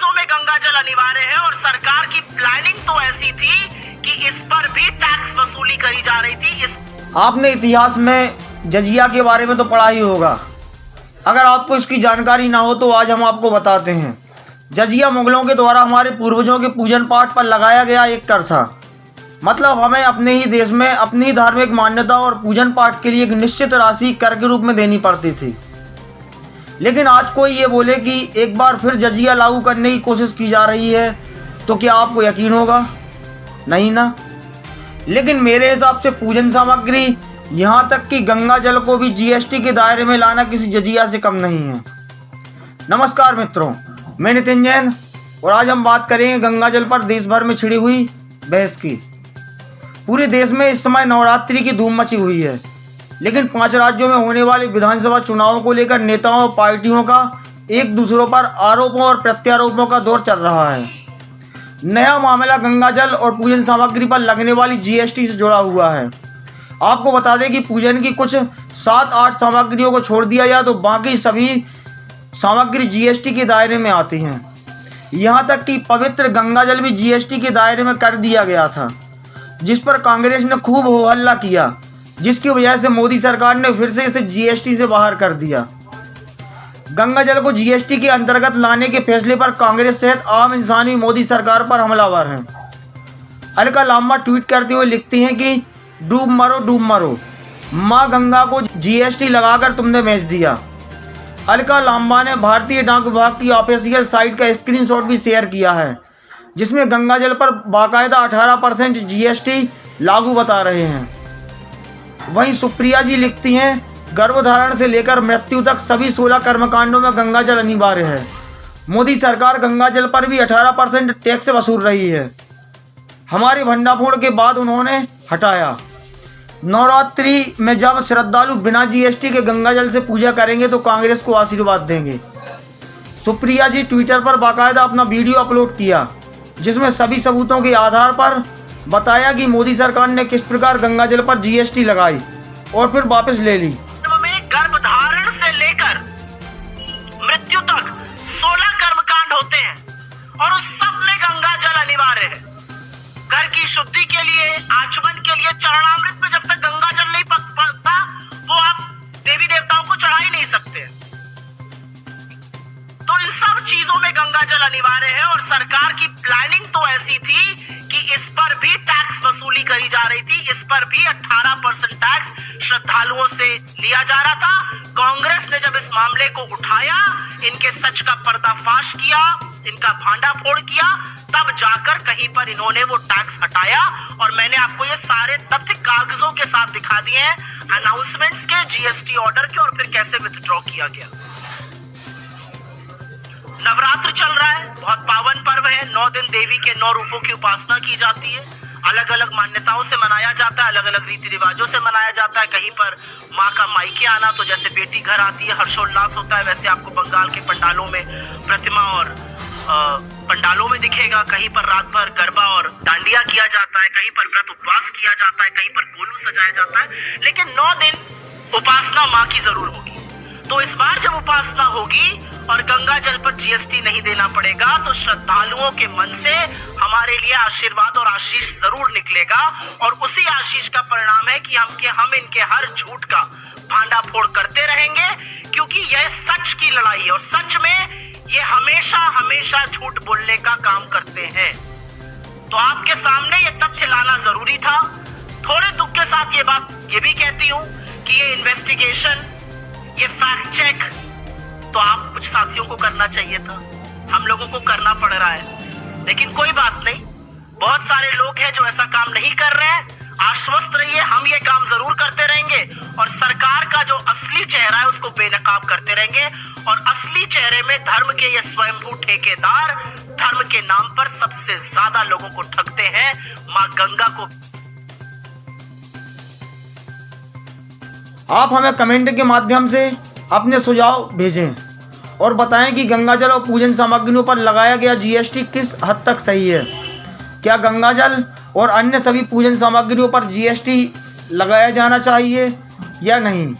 चीजों में गंगा जल अनिवार्य है और सरकार की प्लानिंग तो ऐसी थी कि इस पर भी टैक्स वसूली करी जा रही थी। आपने इतिहास में जजिया के बारे में तो पढ़ा ही होगा। अगर आपको इसकी जानकारी ना हो तो आज हम आपको बताते हैं। जजिया मुगलों के द्वारा हमारे पूर्वजों के पूजन पाठ पर लगाया गया एक कर था। मतलब हमें अपने ही देश में अपनी ही धार्मिक मान्यता और पूजन पाठ के लिए एक निश्चित राशि कर के रूप में देनी पड़ती थी। लेकिन आज कोई ये बोले कि एक बार फिर जजिया लागू करने की कोशिश की जा रही है तो क्या आपको यकीन होगा? नहीं ना। लेकिन मेरे हिसाब से पूजन सामग्री यहाँ तक कि गंगा जल को भी जीएसटी के दायरे में लाना किसी जजिया से कम नहीं है। नमस्कार मित्रों, मैं नितिन जैन और आज हम बात करेंगे गंगा जल पर देश भर में छिड़ी हुई बहस की। पूरे देश में इस समय नवरात्रि की धूम मची हुई है, लेकिन 5 राज्यों में होने वाले विधानसभा चुनावों को लेकर नेताओं और पार्टियों का एक दूसरों पर आरोपों और प्रत्यारोपों का दौर चल रहा है। नया मामला गंगा जल और पूजन सामग्री पर लगने वाली जीएसटी से जुड़ा हुआ है। आपको बता दें कि पूजन की कुछ 7-8 सामग्रियों को छोड़ दिया जाए तो बाकी सभी सामग्री जीएसटी के दायरे में आती हैं। यहाँ तक कि पवित्र गंगा जल भी जीएसटी के दायरे में कर दिया गया था, जिस पर कांग्रेस ने खूब हो हल्ला किया, जिसकी वजह से मोदी सरकार ने फिर से इसे जीएसटी से बाहर कर दिया। गंगा जल को जीएसटी के अंतर्गत लाने के फैसले पर कांग्रेस सहित आम इंसान भी मोदी सरकार पर हमलावर हैं। अलका लांबा ट्वीट करते हुए लिखती हैं कि डूब मरो, माँ गंगा को जीएसटी लगाकर तुमने बेच दिया। अलका लांबा ने भारतीय डाक विभाग की ऑफिशियल साइट का स्क्रीनशॉट भी शेयर किया है, जिसमें गंगा जल पर बाकायदा 18% जीएसटी लागू बता रहे हैं। वहीं सुप्रिया जी लिखती हैं, गर्भधारण से लेकर मृत्यु तक सभी 16 कर्मकांडों में गंगा जल अनिवार्य है। मोदी सरकार गंगा जल पर भी 18% टैक्स वसूल रही है। हमारे भंडाफोड़ के बाद उन्होंने हटाया। नवरात्रि में जब श्रद्धालु बिना जीएसटी के गंगा जल से पूजा करेंगे तो कांग्रेस को आशीर्वाद देंगे। सुप्रिया जी ट्विटर पर बाकायदा अपना वीडियो अपलोड किया, जिसमें सभी सबूतों के आधार पर बताया कि मोदी सरकार ने किस प्रकार गंगा जल पर जीएसटी लगाई और फिर वापस ले ली। गर्भधारण से लेकर मृत्यु तक 16 कर्मकांड होते हैं और उस सब में गंगा जल अनिवार्य है। घर की शुद्धि के लिए, आचमन के लिए, चरणामृत में जब तक गंगा जल नहीं पड़ता वो आप देवी देवताओं को चढ़ा ही नहीं सकते। तो इन सब चीजों में गंगा जल अनिवार्य है और सरकार की प्लानिंग तो ऐसी थी कि इस पर भी टैक्स वसूली करी जा रही थी। इस पर भी 18% टैक्स श्रद्धालुओं से लिया जा रहा था। कांग्रेस ने जब इस मामले को उठाया, इनके सच का पर्दाफाश किया, इनका भांडाफोड़ किया, तब जाकर कहीं पर इन्होंने वो टैक्स हटाया। और मैंने आपको ये सारे तथ्य कागजों के साथ दिखा दिए हैं, अनाउंसमेंट्स के, जीएसटी ऑर्डर के और फिर कैसे विथड्रॉ किया गया। नवरात्र चल रहा है, बहुत पावन पर्व है। 9 दिन देवी के 9 रूपों की उपासना की जाती है। अलग अलग मान्यताओं से मनाया जाता है, अलग अलग रीति रिवाजों से मनाया जाता है। कहीं पर माँ का मायके आना, तो जैसे बेटी घर आती है हर्षोल्लास होता है, वैसे आपको बंगाल के पंडालों में प्रतिमा और पंडालों में दिखेगा। कहीं पर रात भर गरबा और डांडिया किया जाता है, कहीं पर व्रत उपवास किया जाता है, कहीं पर कोलू सजाया जाता है। लेकिन 9 दिन उपासना माँ की जरूर होगी। तो इस बार जब उपासना होगी और गंगा जल पर जीएसटी नहीं देना पड़ेगा तो श्रद्धालुओं के मन से हमारे लिए आशीर्वाद और आशीष जरूर निकलेगा। और उसी आशीष का परिणाम है कि हम इनके हर झूठ का भांडाफोड़ करते रहेंगे, क्योंकि यह सच की लड़ाई है और सच में ये हमेशा झूठ बोलने का काम करते हैं। तो आपके सामने ये तथ्य लाना जरूरी था। थोड़े दुख के साथ ये बात ये भी कहती हूं कि ये इन्वेस्टिगेशन, ये फैक्ट चेक तो आप कुछ साथियों को करना चाहिए था, हम लोगों को करना पड़ रहा है। लेकिन कोई बात नहीं, बहुत सारे लोग हैं जो ऐसा काम नहीं कर रहे हैं। आश्वस्त रहिए, हम ये काम जरूर करते रहेंगे और सरकार का जो असली चेहरा है उसको बेनकाब करते रहेंगे। और असली चेहरे में धर्म के ये स्वयंभू ठेकेदार धर्म के नाम पर सबसे ज्यादा लोगों को ठगते हैं। मां गंगा को आप हमें कमेंट के माध्यम से अपने सुझाव भेजें और बताएं कि गंगा जल और पूजन सामग्रियों पर लगाया गया जीएसटी किस हद तक सही है। क्या गंगा जल और अन्य सभी पूजन सामग्रियों पर जीएसटी लगाया जाना चाहिए या नहीं।